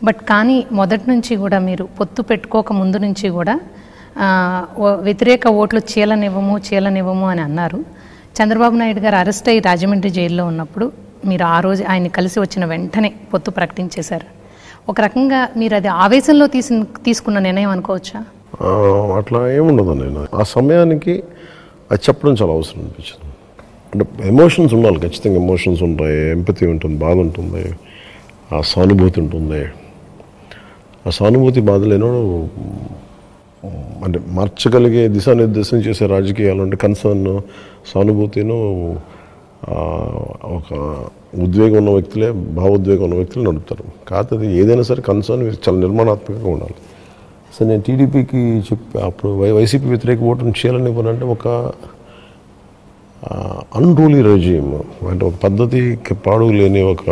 But కానీ మొదటి నుంచి కూడా మీరు పొత్తు పెట్టుకోక ముందు నుంచి కూడా వ్యతిరేక ఓట్లు చీలనివ్వము అని అన్నారు. చంద్రబాబు నాయుడు గారు అరెస్ట్ అయ్యి రాజమండ్రి జైల్లో ఉన్నప్పుడు మీరు ఆ రోజు ఆయన్ని కలిసి వచ్చిన వెంటనే పొత్తు ప్రకటించేశారు. ఒక రకంగా మీరు అది ఆవేశంలో తీసుకున్న నిర్ణయం అనుకోవచ్చా? అట్లా ఏముండదు. నేను ఆ సమయానికి అది చెప్పడం చాలా అవసరం అనిపించింది. అంటే ఎమోషన్స్ ఉండాలి, ఖచ్చితంగా ఎమోషన్స్ ఉంటాయి, ఎంపతి ఉంటుంది, బాధ ఉంటుంది, ఆ సానుభూతి ఉంటుంది. ఆ సానుభూతి బాధ లేనోడు అంటే మార్చగలిగే దిశానిర్దేశం చేసే రాజకీయాలు అంటే కన్సర్న్, సానుభూతిను, ఒక ఉద్వేగం ఉన్న వ్యక్తులే, భావోద్వేగం ఉన్న వ్యక్తులు నడుపుతారు. కాకపోతే అది ఏదైనా సరే కన్సర్న్ చాలా నిర్మాణాత్మకంగా ఉండాలి. సో నేను టీడీపీకి చెప్పి అప్పుడు వైసీపీ వ్యతిరేక ఓటును చేయాలనివ్వనంటే ఒక అన్రూలీ రెజీమ్, అంటే ఒక పద్ధతికి పాడు లేని ఒక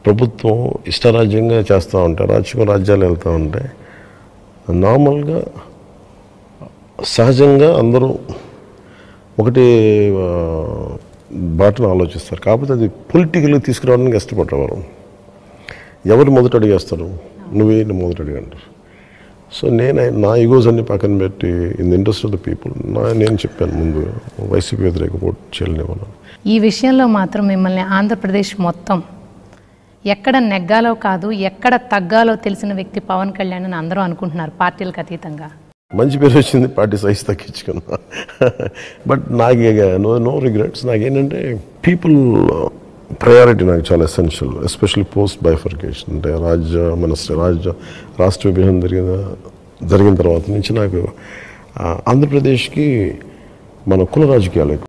ప్రభుత్వం ఇష్టరాజ్యంగా చేస్తూ ఉంటాయి, రాజ్యాలు వెళ్తూ ఉంటాయి. నార్మల్గా సహజంగా అందరూ ఒకటి బాటను ఆలోచిస్తారు. కాకపోతే అది పొలిటికల్గా తీసుకురావడానికి ఇష్టపడేవారు. ఎవరు మొదట అడిగేస్తారు, నువ్వే మొదట అడిగంటారు. సో నా ఈగోస్ అన్ని పక్కన పెట్టి in the interest of the people నేను చెప్పాను ముందు వైసీపీ వ్యతిరేక ఓటు చేయలేమన్నాను. ఈ విషయంలో మాత్రం మిమ్మల్ని ఆంధ్రప్రదేశ్ మొత్తం ఎక్కడ నెగ్గాలో కాదు ఎక్కడ తగ్గాలో తెలిసిన వ్యక్తి పవన్ కళ్యాణ్ అని అందరూ అనుకుంటున్నారు పార్టీలకు అతీతంగా. మంచి పేరు వచ్చింది, పార్టీ సైజ్ తగ్గించుకున్నా. బట్ నాకు నో రిగ్రెట్స్. నాకేంటంటే పీపుల్ ప్రయారిటీ నాకు చాలా ఎసెన్షియల్, ఎస్పెషల్లీ పోస్ట్ బైఫర్కేషన్. అంటే రాష్ట్ర విభజన జరిగిన తర్వాత నుంచి నాకు ఆంధ్రప్రదేశ్కి మన కుల రాజకీయాలు